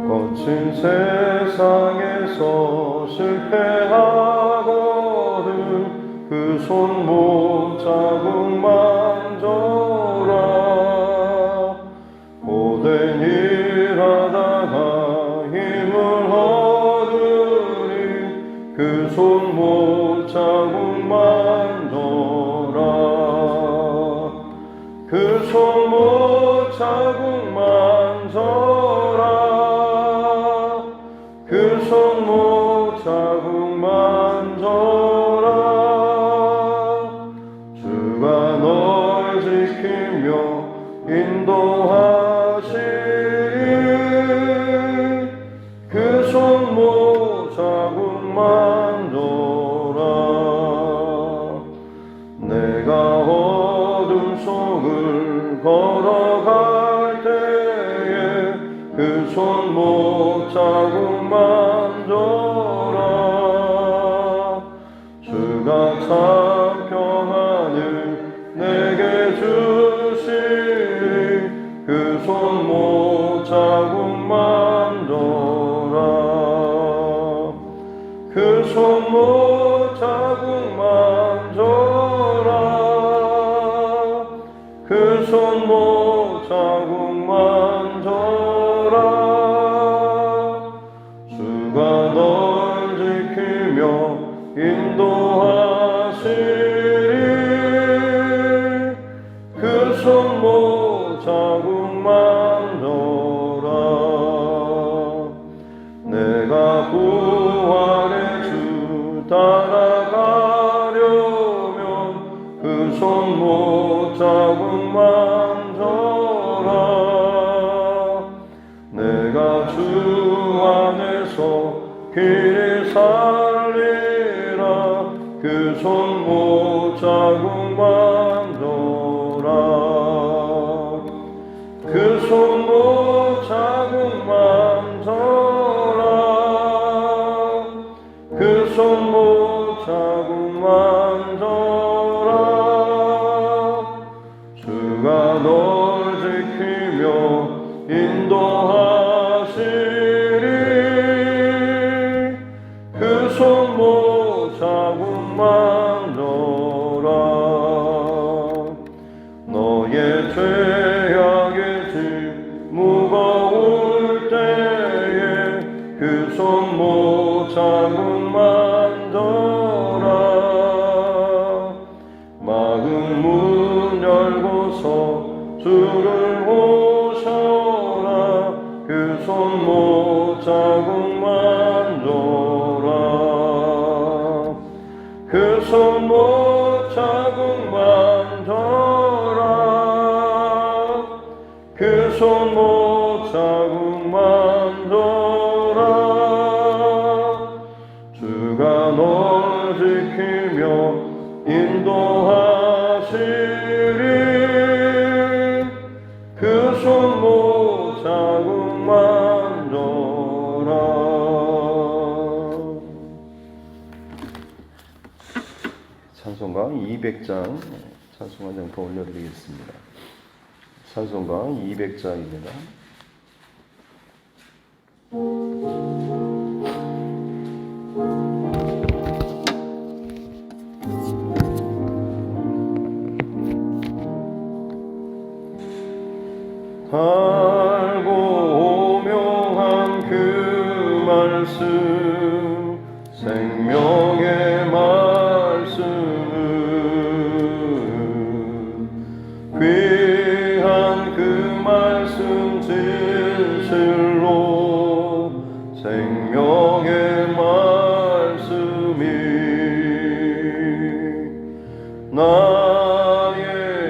거친 세상에서 실패하거든 그 손 못 자국 만져라. 고된 일하다가 힘을 얻으니 그 손 못 자국 만져라. 그 손 못 자국 만져라. 그 손 못 자국 만져라. 주가 널 지키며 인도하시리. 그 손 못 자국 만져라. 내가 어둠 속을 걸어갈 때에 그 손 못 자국 만져라. 주가 참 평안을 내게 주시리. 그 손 못 자국 만져라. 그 손 못 자국 만져라. 그 손 못 자국 만져라. 주가 널 지키며 인도하시리. 그 손 못 자국 만져라. 내가 부활의 주 따라가려면 그 손 못 자국 만져라. 내가 주 안에서 길이 살리라. 그 손 못 자국 만져라. 그 손 못 자국 만져라. 그 손 못 자국 만져라. 주가 널 지키며 인도하시리. 그 손 못 자국 만져라. 너의 죄악의 짐 무거울 때에 그 손 못 자국 만져라. 마음 문 열고서 주를 모셔라. 그 손 못 자국 만져라. 그 손 못 자국 만져라. 그 손 못 자국 만져라. 주가 널 지키며 인도하시리. 그 손 못 자국 만져라. 찬송가 200장 찬송가 정도 올려드리겠습니다. 찬송가 200장입니다. 달고 오묘한 그 말씀 생명의 말씀은 귀한 그 말씀 진실로 생명의 말씀이 나의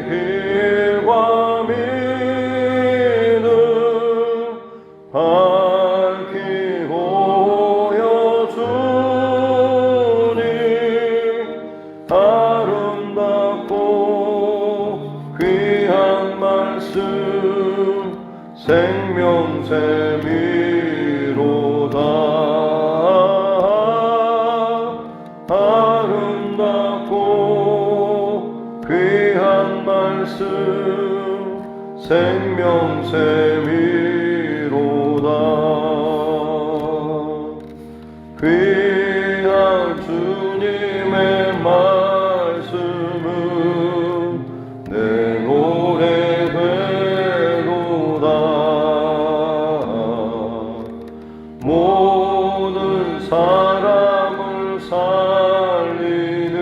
길과 믿음 밝히 보여주니 아름답고 귀한 말씀 생명샘이로다. 생명샘이로다. 귀한 주님의 말씀은 내 노래 되도다. 모든 사람을 살리는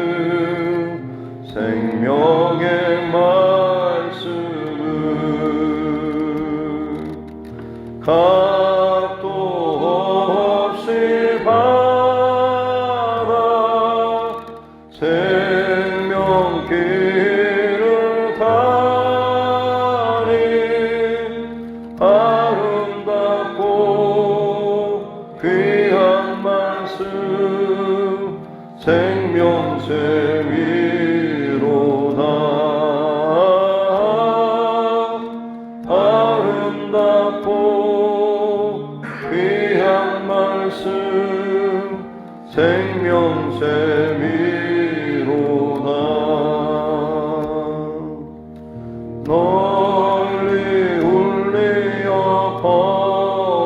생명의 말씀은 값도 없이 받아 생명길을 가니 아름답고 귀한 말씀 생명샘이로다. 아름답고 귀한 말씀 생명샘이로다. 널리 울리어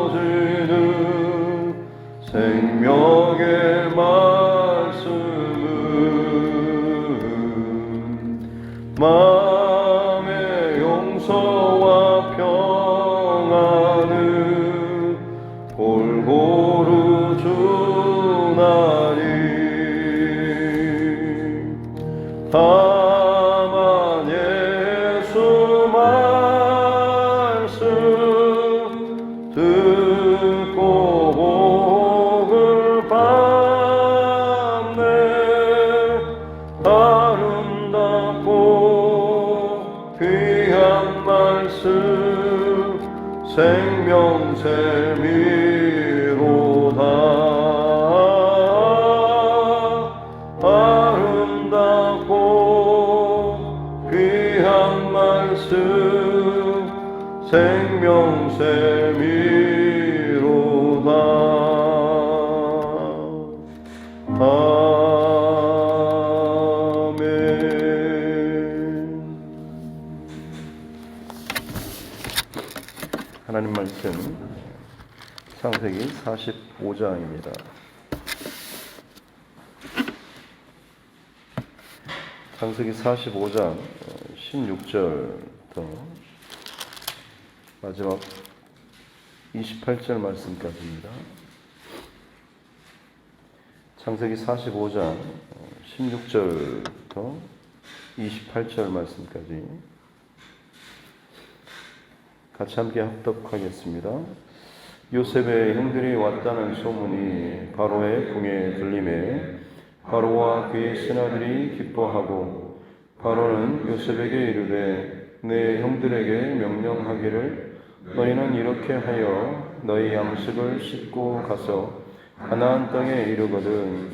퍼지는 생명의 말씀은 마음의 용서와 평안을 골고루 주나니 다만 예수 말씀 듣고 복을 받네. 아름답고 귀한 말씀 생명샘이로다. 아름답고 귀한 말씀 생명샘이로다. 아멘. 하나님 말씀 창세기 45장입니다. 창세기 45장 16절부터 마지막 28절 말씀까지입니다. 창세기 45장 16절부터 28절 말씀까지 같이 함께 합독하겠습니다. 요셉의 형들이 왔다는 소문이 바로의 궁에 들림에 바로와 그의 신하들이 기뻐하고 바로는 요셉에게 이르되 내 형들에게 명령하기를 너희는 이렇게 하여 너희 양식을 싣고 가서 가나안 땅에 이르거든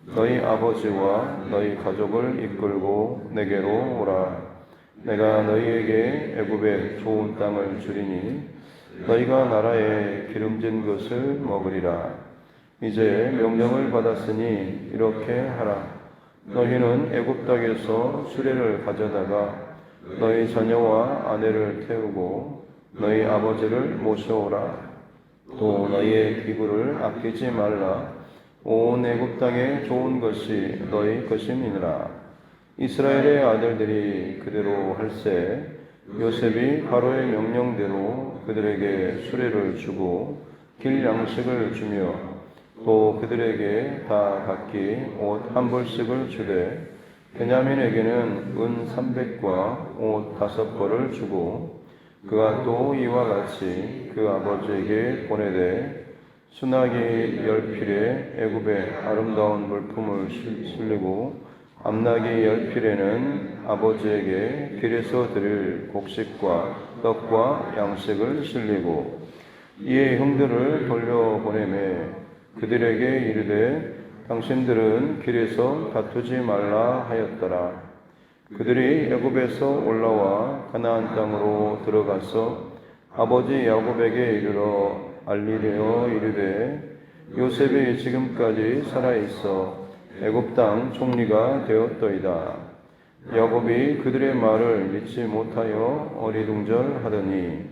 너희 아버지와 너희 가족을 이끌고 내게로 오라. 내가 너희에게 애굽의 좋은 땅을 주리니 너희가 나라에 기름진 것을 먹으리라. 이제 명령을 받았으니 이렇게 하라. 너희는 애굽 땅에서 수레를 가져다가 너희 자녀와 아내를 태우고 너희 아버지를 모셔오라. 또 너희의 기구를 아끼지 말라. 온 애굽 땅에 좋은 것이 너희 것임이니라. 이스라엘의 아들들이 그대로 할세 요셉이 바로의 명령대로 그들에게 수레를 주고 길 양식을 주며 또 그들에게 다 각기 옷 한 벌씩을 주되 베냐민에게는 은 300과 옷 5벌을 주고 그가 또 이와 같이 그 아버지에게 보내되 수나기 10필에 애굽의 아름다운 물품을 실리고 암나기 10필에는 아버지에게 길에서 드릴 곡식과 떡과 양식을 실리고 이에 형들을 돌려보내매 그들에게 이르되 당신들은 길에서 다투지 말라 하였더라. 그들이 애굽에서 올라와 가나안 땅으로 들어가서 아버지 야곱에게 이르러 알리려 이르되 요셉이 지금까지 살아있어 애굽 땅 총리가 되었더이다. 야곱이 그들의 말을 믿지 못하여 어리둥절하더니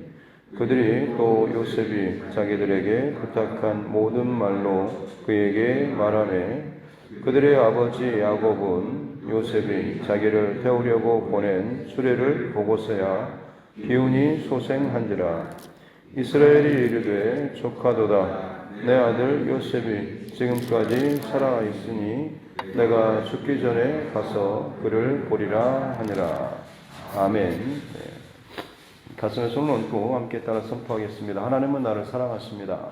그들이 또 요셉이 자기들에게 부탁한 모든 말로 그에게 말하매 그들의 아버지 야곱은 요셉이 자기를 태우려고 보낸 수레를 보고서야 기운이 소생한지라. 이스라엘이 이르되 조카도다. 내 아들 요셉이 지금까지 살아 있으니 내가 죽기 전에 가서 그를 보리라 하니라. 아멘. 네. 가슴에 손을 얹고 함께 따라 선포하겠습니다. 하나님은 나를 사랑하십니다.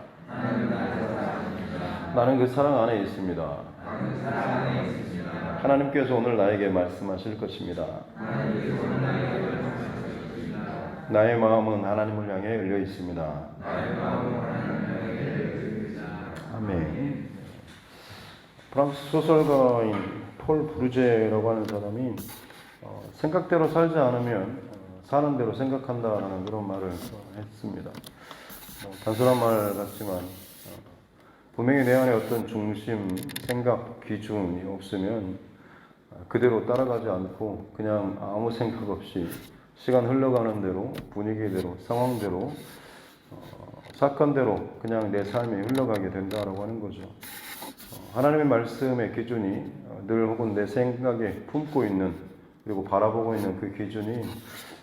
나는 그 사랑 안에 있습니다. 하나님께서 오늘 나에게 말씀하실 것입니다. 나의 마음은 하나님을 향해 열려 있습니다. 아멘. 프랑스 소설가인 폴 브루제라고 하는 사람이 생각대로 살지 않으면 사는 대로 생각한다라는 그런 말을 했습니다. 단순한 말 같지만 분명히 내 안에 어떤 중심, 생각, 기준이 없으면 그대로 따라가지 않고 그냥 아무 생각 없이 시간 흘러가는 대로, 분위기대로, 상황대로, 사건대로 그냥 내 삶이 흘러가게 된다라고 하는 거죠. 하나님의 말씀의 기준이 늘 혹은 내 생각에 품고 있는 그리고 바라보고 있는 그 기준이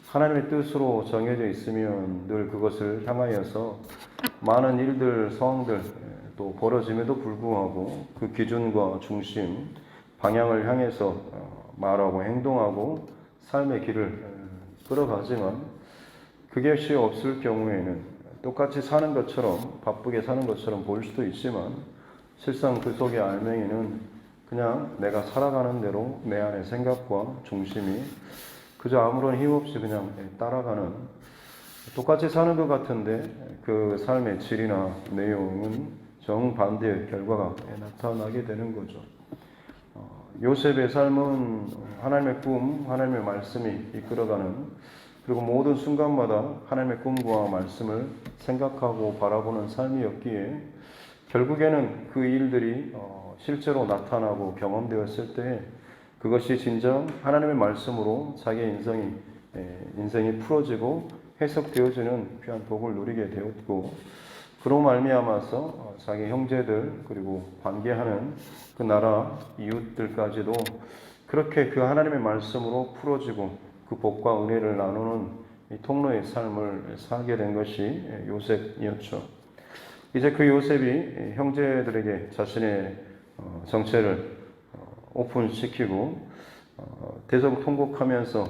하나님의 뜻으로 정해져 있으면 늘 그것을 향하여서 많은 일들, 상황들 또 벌어짐에도 불구하고 그 기준과 중심, 방향을 향해서 말하고 행동하고 삶의 길을 끌어가지만 그것이 없을 경우에는 똑같이 사는 것처럼 바쁘게 사는 것처럼 보일 수도 있지만 실상 그 속의 알맹이는 그냥 내가 살아가는 대로 내 안의 생각과 중심이 그저 아무런 힘 없이 그냥 따라가는 똑같이 사는 것 같은데 그 삶의 질이나 내용은 정반대의 결과가 나타나게 되는 거죠. 요셉의 삶은 하나님의 꿈, 하나님의 말씀이 이끌어가는 그리고 모든 순간마다 하나님의 꿈과 말씀을 생각하고 바라보는 삶이었기에 결국에는 그 일들이 실제로 나타나고 경험되었을 때 그것이 진정 하나님의 말씀으로 자기의 인생이 풀어지고 해석되어지는 귀한 복을 누리게 되었고 그로 말미암아서 자기 형제들 그리고 관계하는 그 나라 이웃들까지도 그렇게 그 하나님의 말씀으로 풀어지고 그 복과 은혜를 나누는 이 통로의 삶을 살게 된 것이 요셉이었죠. 이제 그 요셉이 형제들에게 자신의 정체를 오픈시키고 대성통곡하면서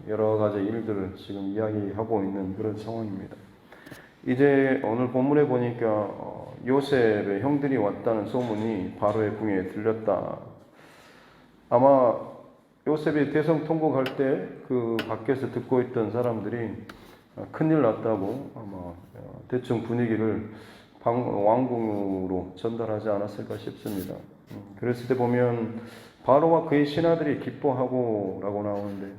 여러 가지 일들을 지금 이야기하고 있는 그런 상황입니다. 이제 오늘 본문에 보니까 요셉의 형들이 왔다는 소문이 바로의 궁에 들렸다. 아마 요셉이 대성통곡할 때 그 밖에서 듣고 있던 사람들이 큰일 났다고 아마 대충 분위기를 왕궁으로 전달하지 않았을까 싶습니다. 그랬을 때 보면 바로와 그의 신하들이 기뻐하고 라고 나오는데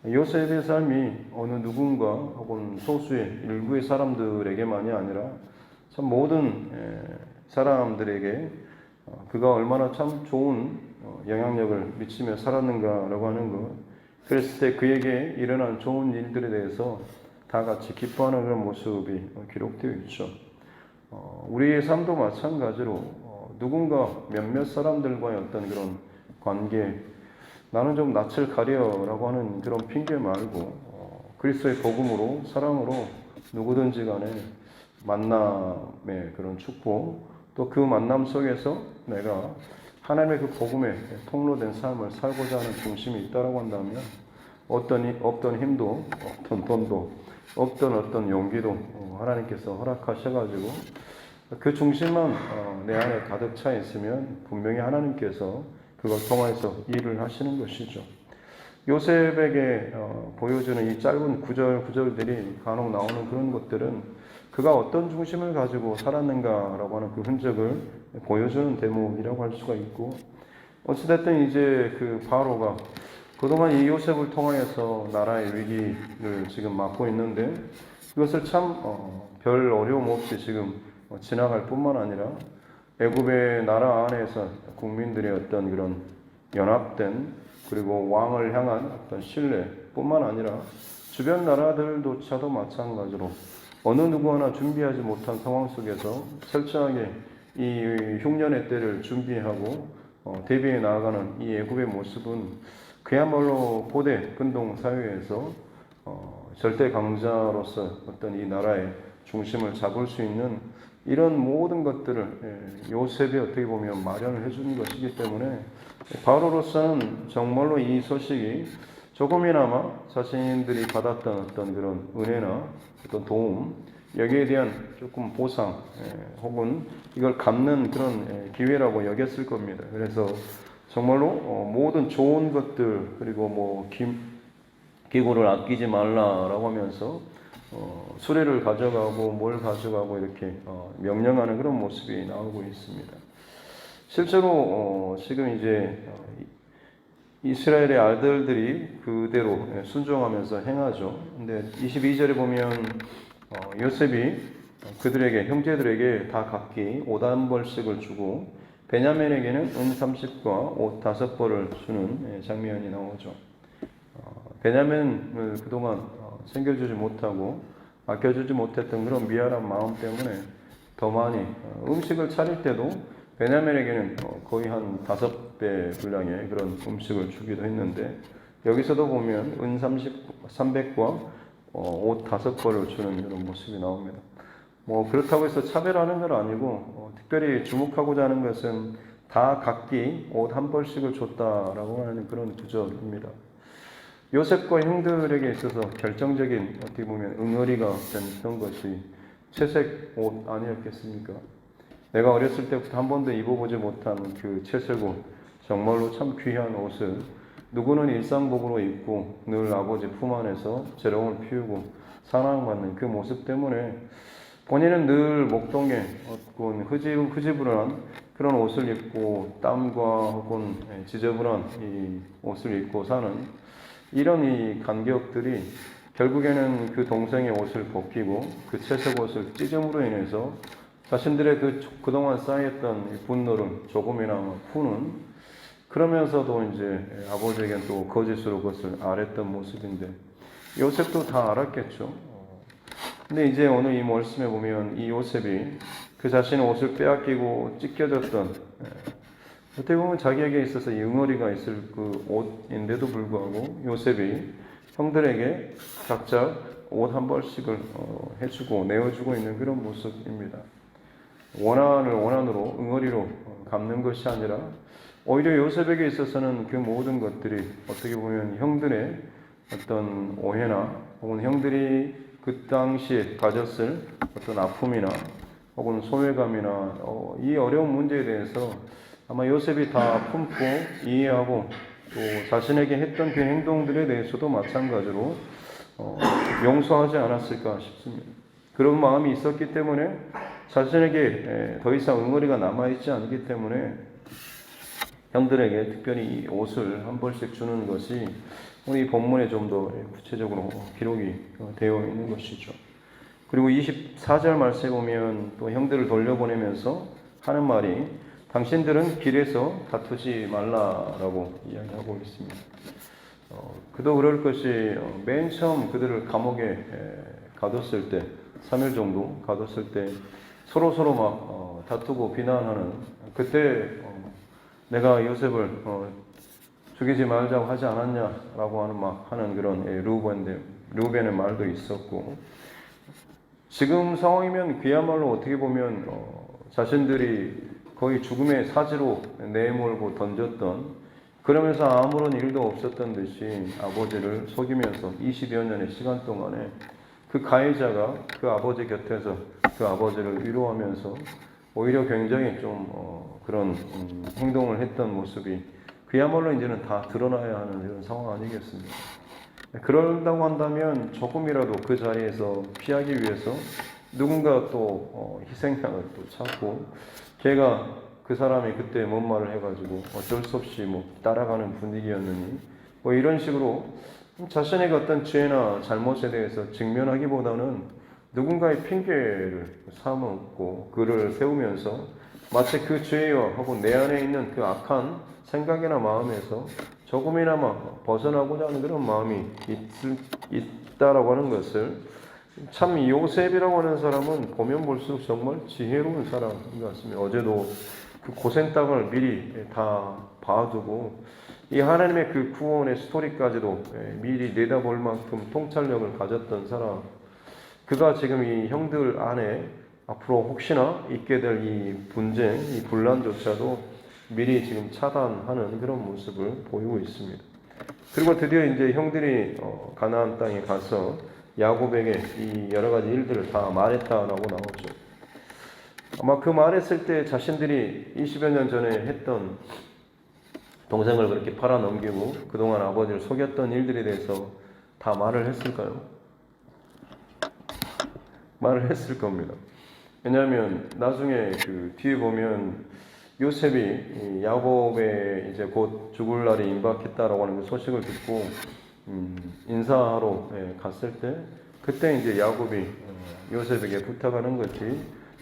요셉의 삶이 어느 누군가 혹은 소수의 일부의 사람들에게만이 아니라 참 모든 사람들에게 그가 얼마나 참 좋은 영향력을 미치며 살았는가라고 하는 것. 그랬을 때 그에게 일어난 좋은 일들에 대해서 다 같이 기뻐하는 그런 모습이 기록되어 있죠. 우리의 삶도 마찬가지로 누군가 몇몇 사람들과의 어떤 그런 관계, 나는 좀 낯을 가려라고 하는 그런 핑계 말고 그리스도의 복음으로 사랑으로 누구든지 간에 만남의 그런 축복 또 그 만남 속에서 내가 하나님의 그 복음에 통로된 삶을 살고자 하는 중심이 있다라고 한다면 없던 힘도 없던 돈도 없던 어떤 용기도 하나님께서 허락하셔가지고 그 중심만 내 안에 가득 차 있으면 분명히 하나님께서 그걸 통해서 일을 하시는 것이죠. 요셉에게 보여주는 이 짧은 구절들이 간혹 나오는 그런 것들은 그가 어떤 중심을 가지고 살았는가라고 하는 그 흔적을 보여주는 대목이라고 할 수가 있고 어찌됐든 이제 그 바로가 그동안 이 요셉을 통하여서 나라의 위기를 지금 맞고 있는데 그것을 참 별 어려움 없이 지금 지나갈 뿐만 아니라 애굽의 나라 안에서 국민들의 어떤 그런 연합된 그리고 왕을 향한 어떤 신뢰뿐만 아니라 주변 나라들조차도 마찬가지로 어느 누구 하나 준비하지 못한 상황 속에서 철저하게 이 흉년의 때를 준비하고 대비해 나아가는 이 애굽의 모습은 그야말로 고대 근동 사회에서 절대 강자로서 어떤 이 나라의 중심을 잡을 수 있는 이런 모든 것들을 요셉이 어떻게 보면 마련을 해준 것이기 때문에 바로로서는 정말로 이 소식이 조금이나마 자신들이 받았던 어떤 그런 은혜나 어떤 도움, 여기에 대한 조금 보상 혹은 이걸 갚는 그런 기회라고 여겼을 겁니다. 그래서 정말로 모든 좋은 것들 그리고 뭐 기구를 아끼지 말라라고 하면서 수레를 가져가고 뭘 가져가고 이렇게 명령하는 그런 모습이 나오고 있습니다. 실제로 지금 이제 이스라엘의 아들들이 그대로 순종하면서 행하죠. 근데 22절에 보면 요셉이 그들에게 형제들에게 다 각기 옷 한 벌씩을 주고 베냐민에게는 은 30과 옷 5벌을 주는 장면이 나오죠. 베냐민을 그동안 챙겨주지 못하고 아껴주지 못했던 그런 미안한 마음 때문에 더 많이 음식을 차릴 때도 베냐민에게는 거의 한 5배 분량의 그런 음식을 주기도 했는데 여기서도 보면 은 300과 옷 5벌을 주는 이런 모습이 나옵니다. 뭐 그렇다고 해서 차별하는 건 아니고 특별히 주목하고자 하는 것은 다 각기 옷 한 벌씩을 줬다라고 하는 그런 구절입니다. 요셉과 형들에게 있어서 결정적인 어떻게 보면 응어리가 됐던 것이 채색 옷 아니었겠습니까? 내가 어렸을 때부터 한 번도 입어보지 못한 그 채색 옷, 정말로 참 귀한 옷을 누구는 일상복으로 입고 늘 아버지 품 안에서 재롱을 피우고 사랑받는 그 모습 때문에 본인은 늘 목동에 어떤 흐지부지한 그런 옷을 입고 땀과 혹은 지저분한 이 옷을 입고 사는 이런 이 간격들이 결국에는 그 동생의 옷을 벗기고 그 채색 옷을 찢음으로 인해서 자신들의 그동안 쌓였던 분노를 조금이나마 푸는 그러면서도 이제 아버지에겐 또 거짓으로 그것을 아랬던 모습인데 요셉도 다 알았겠죠. 근데 이제 오늘 이 말씀에 보면 이 요셉이 그 자신의 옷을 빼앗기고 찢겨졌던 어떻게 보면 자기에게 있어서 이 응어리가 있을 그 옷인데도 불구하고 요셉이 형들에게 각자 옷 한 벌씩을 해주고 내어주고 있는 그런 모습입니다. 원한을 원한으로 응어리로 갚는 것이 아니라 오히려 요셉에게 있어서는 그 모든 것들이 어떻게 보면 형들의 어떤 오해나 혹은 형들이 그 당시에 가졌을 어떤 아픔이나 혹은 소외감이나 이 어려운 문제에 대해서 아마 요셉이 다 품고 이해하고 또 자신에게 했던 그 행동들에 대해서도 마찬가지로 용서하지 않았을까 싶습니다. 그런 마음이 있었기 때문에 자신에게 더 이상 응어리가 남아있지 않기 때문에 형들에게 특별히 옷을 한 벌씩 주는 것이 이 본문에 좀 더 구체적으로 기록이 되어 있는 것이죠. 그리고 24절 말씀에 보면 또 형들을 돌려보내면서 하는 말이 당신들은 길에서 다투지 말라라고 이야기하고 있습니다. 그도 그럴 것이 맨 처음 그들을 감옥에 가뒀을 때 3일 정도 가뒀을 때 서로 막 다투고 비난하는 그때 내가 요셉을 죽이지 말자고 하지 않았냐라고 하는 그런 루벤의 말도 있었고 지금 상황이면 그야말로 어떻게 보면 자신들이 거의 죽음의 사지로 내몰고 던졌던 그러면서 아무런 일도 없었던 듯이 아버지를 속이면서 20여 년의 시간 동안에 그 가해자가 그 아버지 곁에서 그 아버지를 위로하면서 오히려 굉장히 좀 그런 행동을 했던 모습이 그야말로 이제는 다 드러나야 하는 이런 상황 아니겠습니까? 그런다고 한다면 조금이라도 그 자리에서 피하기 위해서 누군가 또 희생양을 또 찾고 걔가 그 사람이 그때 뭔 말을 해가지고 어쩔 수 없이 뭐 따라가는 분위기였느니 뭐 이런 식으로 자신에게 어떤 죄나 잘못에 대해서 직면하기보다는 누군가의 핑계를 삼고 그를 세우면서 마치 그 죄와 혹은 내 안에 있는 그 악한 생각이나 마음에서 조금이나마 벗어나고자 하는 그런 마음이 있다라고 하는 것을, 참 요셉이라고 하는 사람은 보면 볼수록 정말 지혜로운 사람인 것 같습니다. 어제도 그 고생 땅을 미리 다 봐두고 이 하나님의 그 구원의 스토리까지도 미리 내다볼 만큼 통찰력을 가졌던 사람, 그가 지금 이 형들 안에 앞으로 혹시나 있게 될 이 분쟁, 이 분란조차도 미리 지금 차단하는 그런 모습을 보이고 있습니다. 그리고 드디어 이제 형들이 가나안 땅에 가서 야곱에게 이 여러 가지 일들을 다 말했다라고 나오죠. 아마 그 말했을 때 자신들이 20여 년 전에 했던, 동생을 그렇게 팔아 넘기고 그동안 아버지를 속였던 일들에 대해서 다 말을 했을까요? 말을 했을 겁니다. 왜냐하면 나중에 그 뒤에 보면 요셉이 야곱의 이제 곧 죽을 날이 임박했다라고 하는 그 소식을 듣고 인사하러 갔을 때, 그때 이제 야곱이 요셉에게 부탁하는 것이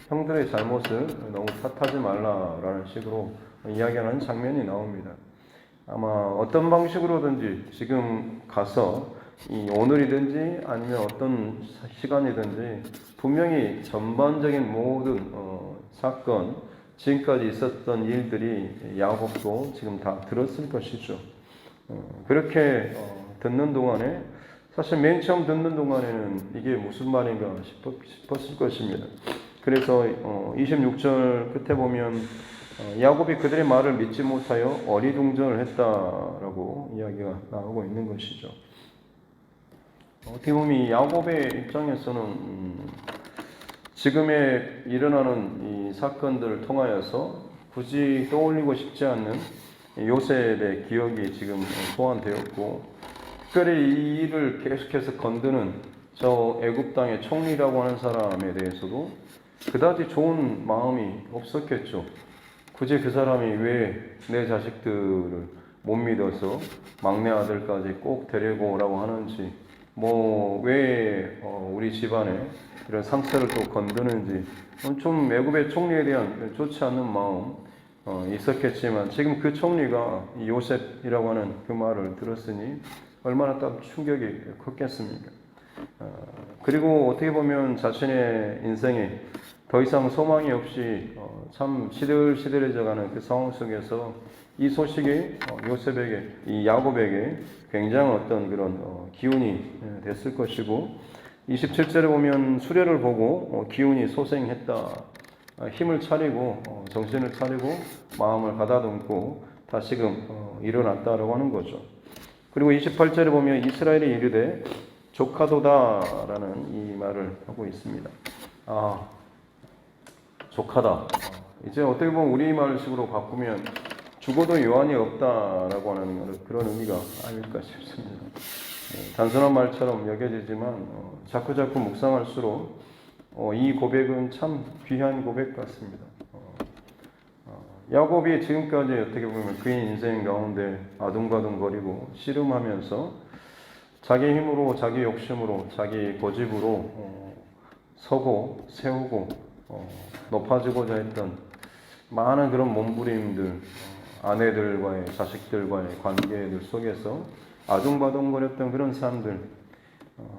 형들의 잘못을 너무 탓하지 말라라는 식으로 이야기하는 장면이 나옵니다. 아마 어떤 방식으로든지 지금 가서 이 오늘이든지 아니면 어떤 시간이든지 분명히 전반적인 모든 사건, 지금까지 있었던 일들이 야곱도 지금 다 들었을 것이죠. 그렇게 듣는 동안에, 사실 맨 처음 듣는 동안에는 이게 무슨 말인가 싶었을 것입니다. 그래서 26절 끝에 보면 야곱이 그들의 말을 믿지 못하여 어리둥절을 했다라고 이야기가 나오고 있는 것이죠. 어떻게 보면 이 야곱의 입장에서는 지금에 일어나는 이 사건들을 통하여서 굳이 떠올리고 싶지 않는 요셉의 기억이 지금 소환되었고, 특별히 이 일을 계속해서 건드는 저 애굽 땅의 총리라고 하는 사람에 대해서도 그다지 좋은 마음이 없었겠죠. 굳이 그 사람이 왜 내 자식들을 못 믿어서 막내 아들까지 꼭 데리고 오라고 하는지, 왜 우리 집안에 이런 상처를 또 건드는지, 좀 애굽의 총리에 대한 좋지 않는 마음 있었겠지만, 지금 그 총리가 요셉이라고 하는 그 말을 들었으니 얼마나 또 충격이 컸겠습니까? 그리고 어떻게 보면 자신의 인생에 더 이상 소망이 없이 참 시들시들해져가는 그 상황 속에서 이 소식이 요셉에게, 이 야곱에게 굉장한 어떤 그런 기운이 됐을 것이고, 27절에 보면 수레를 보고 기운이 소생했다, 힘을 차리고 정신을 차리고 마음을 가다듬고 다시금 일어났다라고 하는 거죠. 그리고 28절에 보면 이스라엘이 이르되 조카도다라는 이 말을 하고 있습니다. 조카다. 이제 어떻게 보면 우리말식으로 바꾸면 죽어도 요한이 없다라고 하는 그런 의미가 아닐까 싶습니다. 단순한 말처럼 여겨지지만 자꾸자꾸 묵상할수록 이 고백은 참 귀한 고백 같습니다. 야곱이 지금까지 어떻게 보면 그의 인생 가운데 아둥바둥거리고 씨름하면서 자기 힘으로, 자기 욕심으로, 자기 고집으로 서고 세우고 높아지고자 했던 많은 그런 몸부림들, 아내들과의, 자식들과의 관계들 속에서 아둥바둥거렸던 그런 사람들.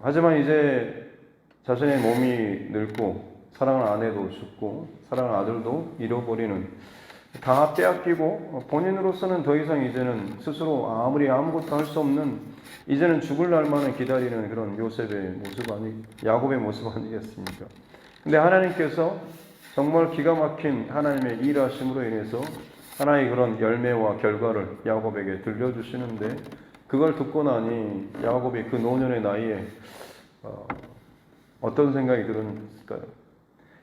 하지만 이제 자신의 몸이 늙고 사랑하는 아내도 죽고 사랑하는 아들도 잃어버리는, 다 빼앗기고 본인으로서는 더 이상 이제는 스스로 아무리 아무것도 할 수 없는, 이제는 죽을 날만을 기다리는 그런 요셉의 모습 야곱의 모습 아니겠습니까? 근데 하나님께서 정말 기가 막힌 하나님의 일하심으로 인해서 하나의 그런 열매와 결과를 야곱에게 들려주시는데, 그걸 듣고 나니 야곱이 그 노년의 나이에 어떤 생각이 들었을까요?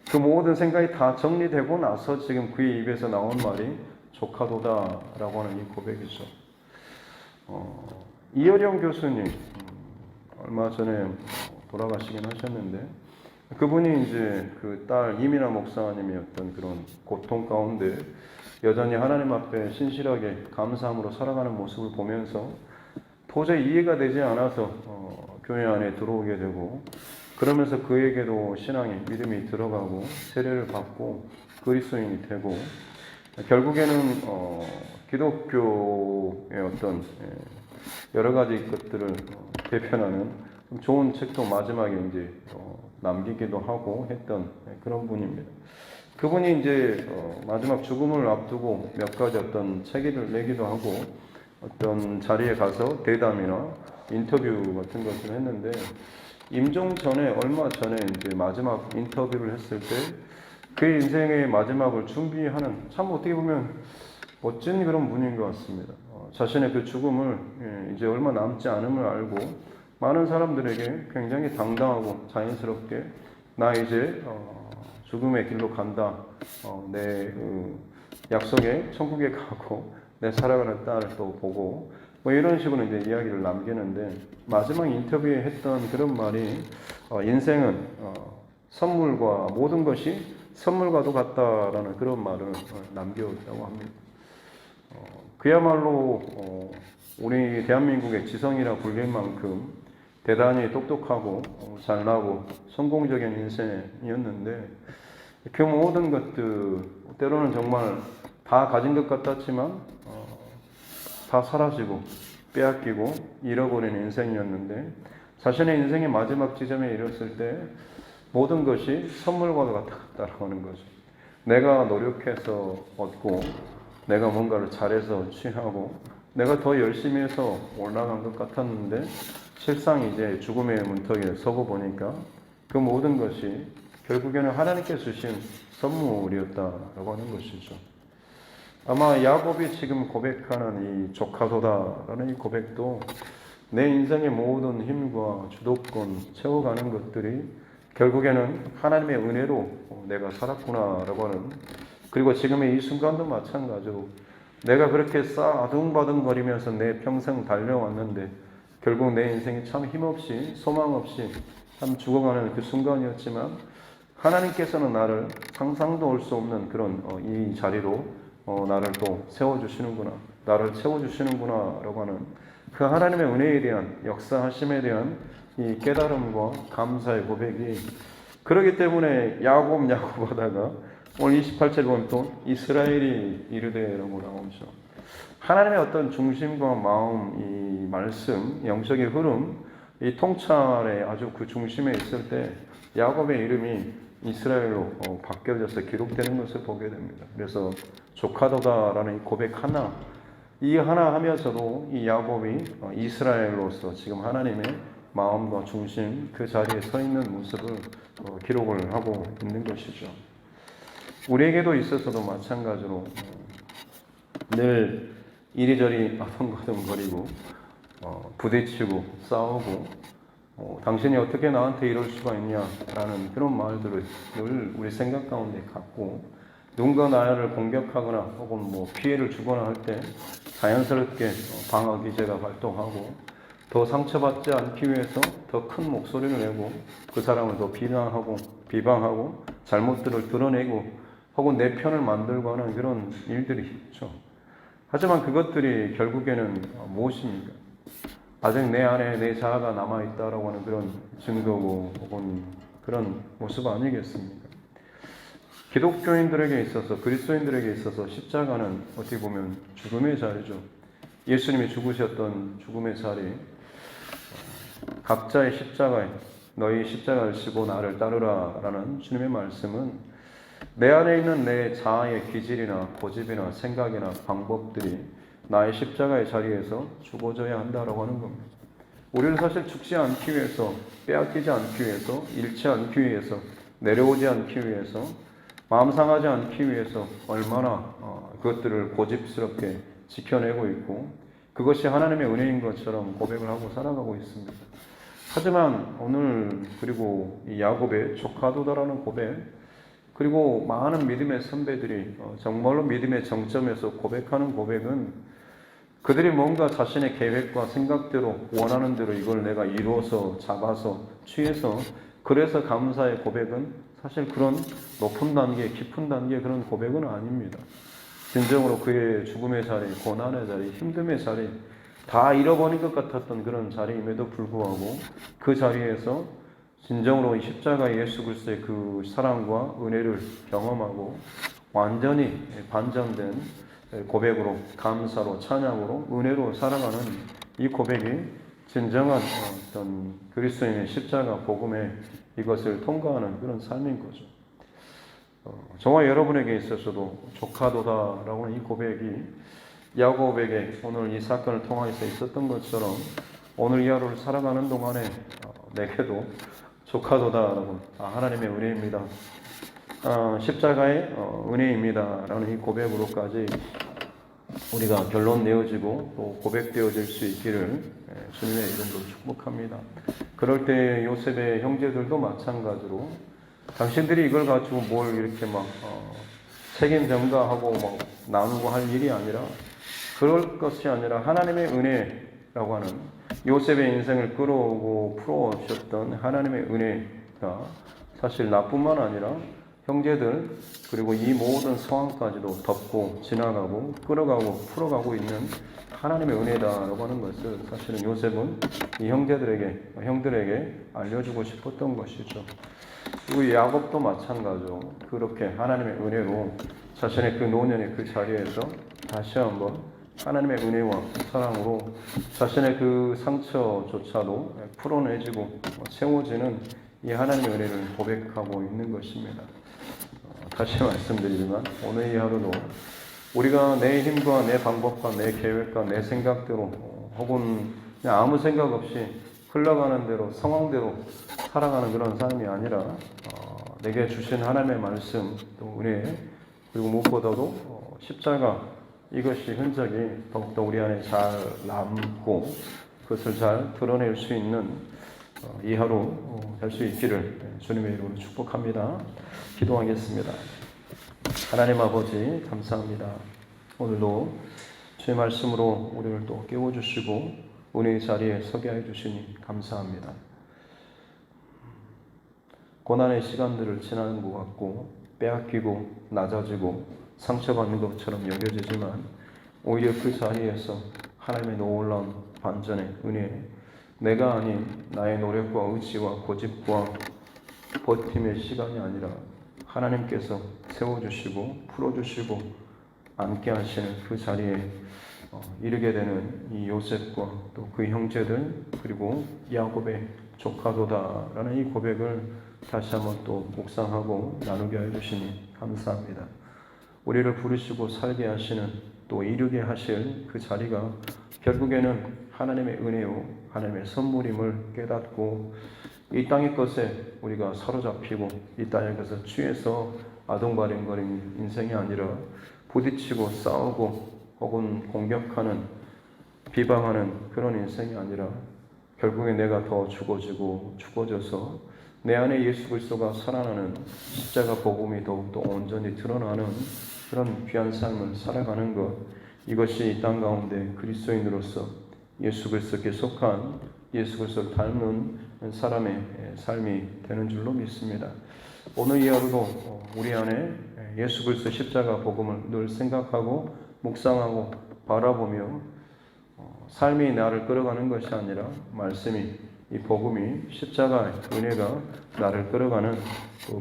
그 모든 생각이 다 정리되고 나서 지금 그의 입에서 나온 말이 조카도다라고 하는 이 고백이죠. 이어령 교수님, 얼마 전에 돌아가시긴 하셨는데, 그분이 이제 그 딸 이민아 목사님의 어떤 그런 고통 가운데 여전히 하나님 앞에 신실하게 감사함으로 살아가는 모습을 보면서 도저히 이해가 되지 않아서 교회 안에 들어오게 되고, 그러면서 그에게도 신앙의 믿음이 들어가고 세례를 받고 그리스도인이 되고 결국에는 기독교의 어떤 여러 가지 것들을 대표하는 좋은 책도 마지막에 이제 남기기도 하고 했던 그런 분입니다. 그분이 이제 마지막 죽음을 앞두고 몇 가지 어떤 책을 내기도 하고 어떤 자리에 가서 대담이나 인터뷰 같은 것을 했는데 임종 전에 얼마 전에 이제 마지막 인터뷰를 했을 때 그 인생의 마지막을 준비하는 참 어떻게 보면 멋진 그런 분인 것 같습니다. 자신의 그 죽음을 이제 얼마 남지 않음을 알고 많은 사람들에게 굉장히 당당하고 자연스럽게 나 이제 죽음의 길로 간다. 내 약속의 천국에 가고 내 사랑하는 딸을 또 보고 뭐 이런 식으로 이제 이야기를 남기는데 마지막 인터뷰에 했던 그런 말이 인생은 선물과 모든 것이 선물과도 같다라는 그런 말을 남겼다고 합니다. 그야말로 우리 대한민국의 지성이라 불릴 만큼 대단히 똑똑하고 잘나고 성공적인 인생이었는데 그 모든 것들 때로는 정말 다 가진 것 같았지만 다 사라지고 빼앗기고 잃어버린 인생이었는데 자신의 인생의 마지막 지점에 이르렀을 때 모든 것이 선물과도 같다라고 하는 거죠. 내가 노력해서 얻고 내가 뭔가를 잘해서 취하고 내가 더 열심히 해서 올라간 것 같았는데 실상 이제 죽음의 문턱에 서고 보니까 그 모든 것이 결국에는 하나님께 주신 선물이었다라고 하는 것이죠. 아마 야곱이 지금 고백하는 이 조카도다라는 이 고백도 내 인생의 모든 힘과 주도권 채워가는 것들이 결국에는 하나님의 은혜로 내가 살았구나라고 하는 그리고 지금의 이 순간도 마찬가지로 내가 그렇게 아둥바둥거리면서 내 평생 달려왔는데 결국 내 인생이 참 힘없이 소망 없이 참 죽어가는 그 순간이었지만 하나님께서는 나를 상상도 올 수 없는 그런 이 자리로 나를 또 세워주시는구나 나를 채워주시는구나 라고 하는 그 하나님의 은혜에 대한 역사하심에 대한 이 깨달음과 감사의 고백이 그러기 때문에 야곱 하다가 오늘 28절 보면 또 이스라엘이 이르되라고 나오죠. 하나님의 어떤 중심과 마음, 이 말씀, 영적인 흐름, 이 통찰의 아주 그 중심에 있을 때 야곱의 이름이 이스라엘로 바뀌어져서 기록되는 것을 보게 됩니다. 그래서 조카도다라는 이 고백 하나, 이 하나 하면서도 이 야곱이 이스라엘로서 지금 하나님의 마음과 중심 그 자리에 서 있는 모습을 기록을 하고 있는 것이죠. 우리에게도 있어서도 마찬가지로 늘 이리저리 아둥바둥거리고 부딪히고 싸우고 당신이 어떻게 나한테 이럴 수가 있냐라는 그런 말들을 늘 우리 생각 가운데 갖고 누군가 나를 공격하거나 혹은 뭐 피해를 주거나 할 때 자연스럽게 방어 기제가 발동하고 더 상처받지 않기 위해서 더 큰 목소리를 내고 그 사람을 더 비방하고 잘못들을 드러내고 혹은 내 편을 만들고 하는 그런 일들이 있죠. 하지만 그것들이 결국에는 무엇입니까? 아직 내 안에 내 자아가 남아있다라고 하는 그런 증거고 혹은 그런 모습 아니겠습니까? 기독교인들에게 있어서 그리스도인들에게 있어서 십자가는 어떻게 보면 죽음의 자리죠. 예수님이 죽으셨던 죽음의 자리 각자의 십자가에 너희 십자가를 지고 나를 따르라 라는 주님의 말씀은 내 안에 있는 내 자아의 기질이나 고집이나 생각이나 방법들이 나의 십자가의 자리에서 죽어져야 한다라고 하는 겁니다. 우리는 사실 죽지 않기 위해서 빼앗기지 않기 위해서 잃지 않기 위해서 내려오지 않기 위해서 마음 상하지 않기 위해서 얼마나 그것들을 고집스럽게 지켜내고 있고 그것이 하나님의 은혜인 것처럼 고백을 하고 살아가고 있습니다. 하지만 오늘 그리고 이 야곱의 조카도다라는 고백 그리고 많은 믿음의 선배들이 정말로 믿음의 정점에서 고백하는 고백은 그들이 뭔가 자신의 계획과 생각대로 원하는 대로 이걸 내가 이루어서 잡아서 취해서 그래서 감사의 고백은 사실 그런 높은 단계, 깊은 단계 그런 고백은 아닙니다. 진정으로 그의 죽음의 자리, 고난의 자리, 힘듦의 자리 다 잃어버린 것 같았던 그런 자리임에도 불구하고 그 자리에서 진정으로 이 십자가 예수 그리스도의 그 사랑과 은혜를 경험하고 완전히 반전된 고백으로, 감사로, 찬양으로, 은혜로 살아가는 이 고백이 진정한 어떤 그리스도인의 십자가 복음의 이것을 통과하는 그런 삶인 거죠. 저와 여러분에게 있어서도 조카도다라고 하는 이 고백이 야곱에게 오늘 이 사건을 통해서 있었던 것처럼 오늘 이 하루를 살아가는 동안에 내게도 조카도다라고 하나님의 은혜입니다. 십자가의 은혜입니다 라는 이 고백으로까지 우리가 결론 내어지고 또 고백되어질 수 있기를 주님의 이름으로 축복합니다. 그럴 때 요셉의 형제들도 마찬가지로 당신들이 이걸 가지고 뭘 이렇게 막 책임 전가하고 막 나누고 할 일이 아니라, 그럴 것이 아니라 하나님의 은혜라고 하는 요셉의 인생을 끌어오고 풀어오셨던 하나님의 은혜가 사실 나뿐만 아니라 형제들 그리고 이 모든 상황까지도 덮고 지나가고 끌어가고 풀어가고 있는 하나님의 은혜다라고 하는 것을 사실은 요셉은 이 형들에게 알려주고 싶었던 것이죠. 그리고 야곱도 마찬가지로 그렇게 하나님의 은혜로 자신의 그 노년의 그 자리에서 다시 한번 하나님의 은혜와 사랑으로 자신의 그 상처조차도 풀어내지고 세워지는 이 하나님의 은혜를 고백하고 있는 것입니다. 다시 말씀드리지만 오늘 이 하루도 우리가 내 힘과 내 방법과 내 계획과 내 생각대로 혹은 그냥 아무 생각 없이 흘러가는 대로 상황대로 살아가는 그런 삶이 아니라 내게 주신 하나님의 말씀 또 은혜, 그리고 무엇보다도 십자가 이것이 흔적이 더욱더 우리 안에 잘 남고 그것을 잘 드러낼 수 있는 이 하루 될 수 있기를 주님의 이름으로 축복합니다. 기도하겠습니다. 하나님 아버지 감사합니다. 오늘도 주의 말씀으로 우리를 또 깨워주시고 은혜의 자리에 서게 해주시니 감사합니다. 고난의 시간들을 지나는 것 같고 빼앗기고 낮아지고 상처받는 것처럼 여겨지지만 오히려 그 자리에서 하나님의 놀라운 반전의 은혜, 내가 아닌 나의 노력과 의지와 고집과 버팀의 시간이 아니라 하나님께서 세워주시고 풀어주시고 앉게 하시는 그 자리에 이르게 되는 이 요셉과 또 그 형제들 그리고 야곱의 조카도다라는 이 고백을 다시 한번 또 묵상하고 나누게 해주시니 감사합니다. 우리를 부르시고 살게 하시는 또 이루게 하실 그 자리가 결국에는 하나님의 은혜요 하나님의 선물임을 깨닫고 이 땅의 것에 우리가 사로잡히고 이 땅의 것에 취해서 아동발행거리는 인생이 아니라 부딪히고 싸우고 혹은 공격하는 비방하는 그런 인생이 아니라 결국에 내가 더 죽어져서 내 안에 예수 그리스도가 살아나는 십자가 복음이 더욱더 온전히 드러나는 그런 귀한 삶을 살아가는 것, 이것이 이 땅 가운데 그리스도인으로서 예수 그리스도께 속한 예수 그리스도를 닮는 사람의 삶이 되는 줄로 믿습니다. 오늘 이 하루도 우리 안에 예수 그리스도 십자가 복음을 늘 생각하고 묵상하고 바라보며 삶이 나를 끌어가는 것이 아니라 말씀이 이 복음이 십자가의 은혜가 나를 끌어가는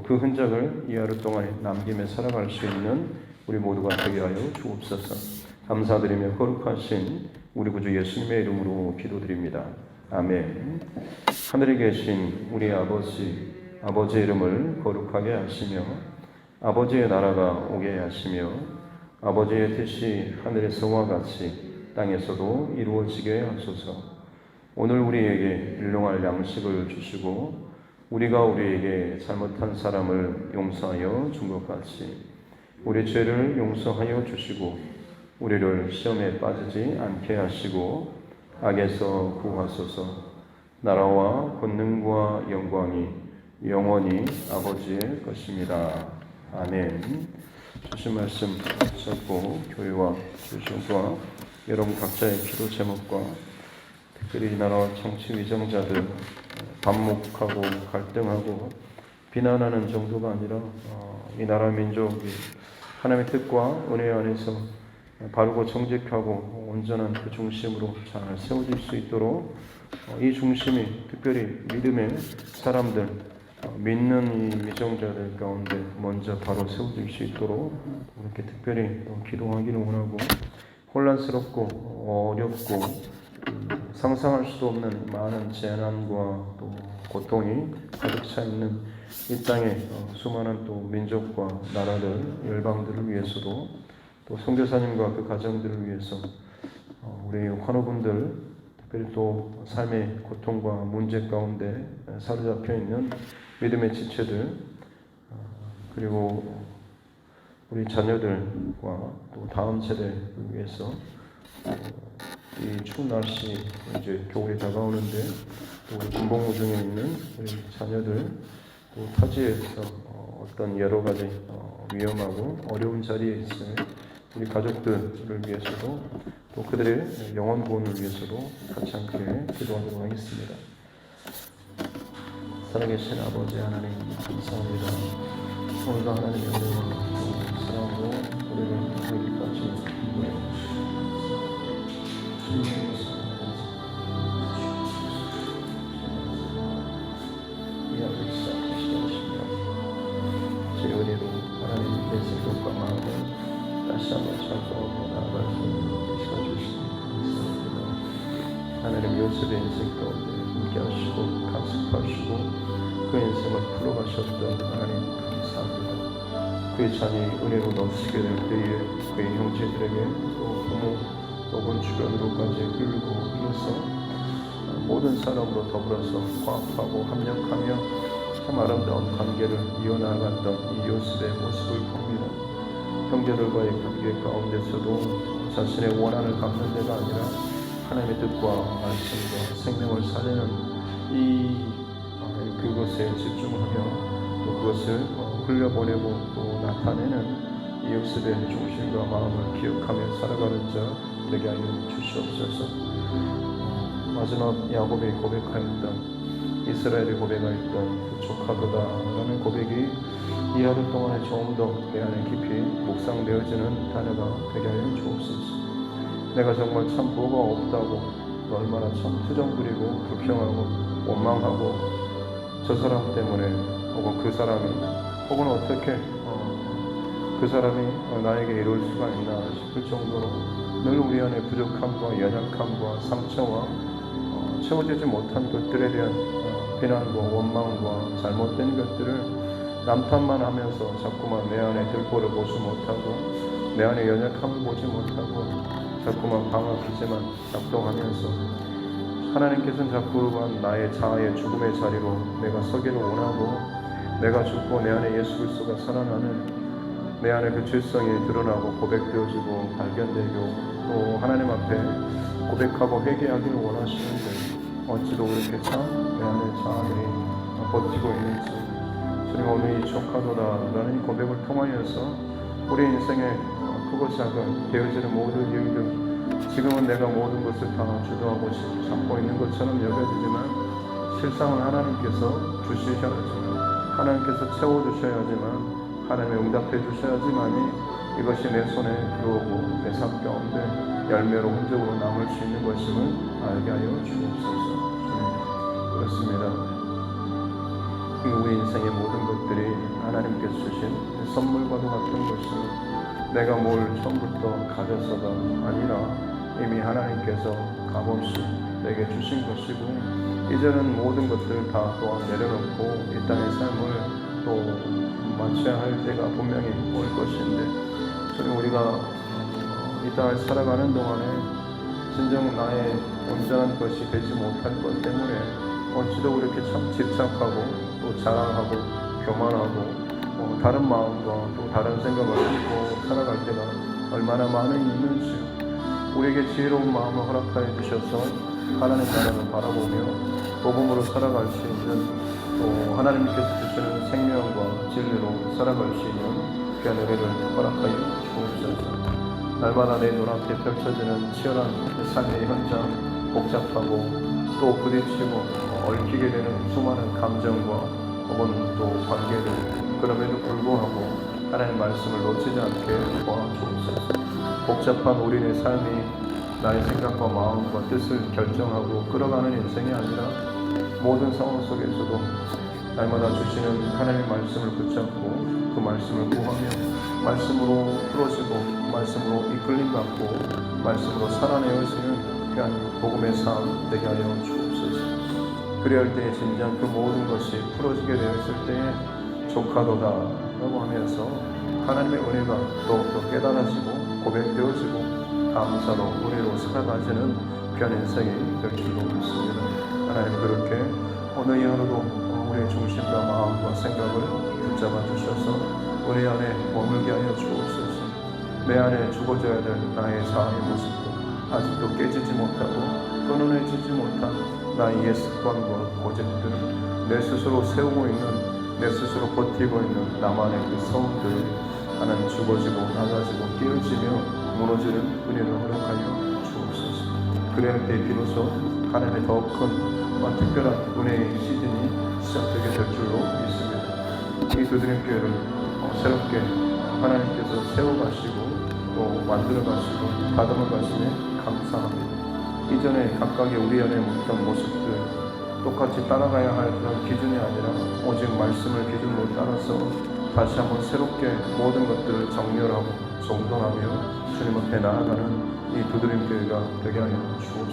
그 흔적을 이 하루 동안에 남김에 살아갈 수 있는 우리 모두가 되게 하여 주옵소서. 감사드리며 거룩하신 우리 구주 예수님의 이름으로 기도드립니다. 아멘. 하늘에 계신 우리 아버지의 이름을 거룩하게 하시며 아버지의 나라가 오게 하시며 아버지의 뜻이 하늘에서와 같이 땅에서도 이루어지게 하소서. 오늘 우리에게 일용할 양식을 주시고 우리가 우리에게 잘못한 사람을 용서하여 준 것 같이 우리 죄를 용서하여 주시고 우리를 시험에 빠지지 않게 하시고 악에서 구하소서. 나라와 권능과 영광이 영원히 아버지의 것입니다. 아멘. 주신 말씀 듣고 교회와 주신과 여러분 각자의 기도 제목과 특별히 이 나라와 정치 위정자들 반목하고 갈등하고 비난하는 정도가 아니라 이 나라 민족이 하나님의 뜻과 은혜 안에서 바르고 정직하고 온전한 그 중심으로 잘 세워질 수 있도록 이 중심이 특별히 믿음의 사람들, 믿는 이 미정자들 가운데 먼저 바로 세워질 수 있도록 그렇게 특별히 기도하기를 원하고, 혼란스럽고 어렵고 상상할 수도 없는 많은 재난과 또 고통이 가득 차 있는 이 땅의 수많은 또 민족과 나라들, 열방들을 위해서도, 또 선교사님과 그 가정들을 위해서 우리 환우분들, 특별히 또 삶의 고통과 문제 가운데 사로잡혀 있는 믿음의 지체들, 그리고 우리 자녀들과 또 다음 세대를 위해서 이 추운 날씨, 이제 겨울이 다가오는데 또 군복무 중에 있는 우리 자녀들, 또 타지에서 어떤 여러 가지 위험하고 어려운 자리에 있을 우리 가족들을 위해서도, 또 그들의 영혼 구원을 위해서도 같이 함께 기도하도록 하겠습니다. 살아계신 아버지 하나님, 감사합니다. 오늘도 하나님의 은혜와 사랑으로 우리를 여기까지 이야기를 시작하시게 하십니다. 제 은혜로 하나님의 생각과 마음을 다시 한번 찾아오고 나아갈 수 있는 시간 주시니 감사합니다. 하나님 요셉의 인생 가운데 함께 하시고 간섭하시고 그 인생을 풀어가셨던 하나님 감사합니다. 그의 잔이 은혜로 넘치게 될 때에 그의 형제들에게 또 부모 혹은 주변으로까지 끌고 이어서 모든 사람으로 더불어서 화합하고 합력하며 참 아름다운 관계를 이어나갔던 이 요셉의 모습을 봅니다. 형제들과의 관계 가운데서도 자신의 원한을 갚는 데가 아니라 하나님의 뜻과 말씀과 생명을 살리는 그것에 집중하며 또 그것을 흘려보내고 또 나타내는 이 요셉의 중심과 마음을 기억하며 살아가는 자 되게 하여 주시옵소서. 마지막 야곱이 고백하였던, 이스라엘이 고백하였던 그 조카도다라는 고백이 이 하루 동안에 조금 더 내 안에 깊이 묵상되어지는 단어가 되게 하여 주옵소서. 내가 정말 참 뭐가 없다고, 얼마나 참 투정부리고 불평하고 원망하고 저 사람 때문에 혹은 그 사람이 혹은 어떻게 그 사람이 나에게 이룰 수가 있나 싶을 정도로 늘 우리 안에 부족함과 연약함과 상처와 채워지지 못한 것들에 대한 비난과 원망과 잘못된 것들을 남탓만 하면서 자꾸만 내 안에 들보를 보지 못하고 내 안에 연약함을 보지 못하고 자꾸만 방어 기제만 작동하면서 하나님께서는 자꾸만 나의 자아의 죽음의 자리로 내가 서기를 원하고 내가 죽고 내 안에 예수 그리스도가 살아나는 내 안에 그 죄성이 드러나고 고백되어지고 발견되고 또 하나님 앞에 고백하고 회개하기를 원하시는데 어찌도 그렇게 참 내 안에 자아들이 버티고 있는지 주님 오늘 이 조카도다라는 고백을 통하여서 우리 인생의 크고 작은 되어지는 모든 일들 지금은 내가 모든 것을 다 주도하고 잡고 있는 것처럼 여겨지지만 실상은 하나님께서 주시셔야지만 하나님께서 채워주셔야지만 하나님의 응답해 주셔야지만이 이것이 내 손에 들어오고 내 삶 가운데 열매로 흔적으로 남을 수 있는 것임을 알게 하여 주옵소서. 그렇습니다. 우리 인생의 모든 것들이 하나님께서 주신 선물과도 같은 것은 내가 뭘 처음부터 가져서가 아니라 이미 하나님께서 값없이 내게 주신 것이고 이제는 모든 것들을 다 또한 내려놓고 이 땅의 삶을 또 마쳐야 할 때가 분명히 올 것인데 저는 우리가 이 땅을 살아가는 동안에 진정 나의 온전한 것이 되지 못할 것 때문에 어찌도 그렇게 참 집착하고 또 자랑하고 교만하고 다른 마음과 또 다른 생각을 갖고 살아갈 때가 얼마나 많이 있는지 우리에게 지혜로운 마음을 허락하여 주셔서 하나님 나라를 바라보며 복음으로 살아갈 수 있는 또 하나님께서 주시는 생명과 진리로 살아갈 수 있는 귀한 은혜를 허락하여 주옵소서. 날마다 내 눈앞에 펼쳐지는 치열한 삶의 현장, 복잡하고 또 부딪히고 얽히게 되는 수많은 감정과 혹은 또 관계들 그럼에도 불구하고 하나님의 말씀을 놓치지 않게 도와주옵소서. 복잡한 우리의 삶이 나의 생각과 마음과 뜻을 결정하고 끌어가는 인생이 아니라 모든 상황 속에서도 날마다 주시는 하나님의 말씀을 붙잡고 그 말씀을 구하며 말씀으로 풀어지고 말씀으로 이끌림받고 말씀으로 살아내어지는 귀한 복음의 삶 되게 하여 주옵소서. 그리할 때에 진정 그 모든 것이 풀어지게 되었을 때에 족하도다 라고 하면서 하나님의 은혜가 더욱더 깨달아지고 고백되어지고 감사로 은혜로 살아가지는 귀한 인생이 될 줄로 믿습니다. 하나님 그렇게 오늘 이 하루도 우리의 중심과 마음과 생각을 붙잡아 주셔서 우리 안에 머물게 하여 주옵소서. 내 안에 죽어져야 될 나의 자아의 모습도 아직도 깨지지 못하고 끊어내지지 못한 나의 옛 습관과 고집들, 내 스스로 세우고 있는, 내 스스로 버티고 있는 나만의 그 성들 하나님 죽어지고 나가지고 깨어지며 무너지는 은혜를 허락하여 주옵소서. 그래야 때 비로소 하나님의 더 큰 특별한 은혜의 시즌이 시작되게 될 줄로 믿습니다. 이 두드림 교회를 새롭게 하나님께서 세워가시고 또 만들어가시고 다듬어가시니 감사합니다. 이전에 각각의 우리 안에 묻던 모습들 똑같이 따라가야 할 그런 기준이 아니라 오직 말씀을 기준으로 따라서 다시 한번 새롭게 모든 것들을 정렬하고 정돈하며 주님 앞에 나아가는 이 두드림 교회가 되게 하여 주옵소서.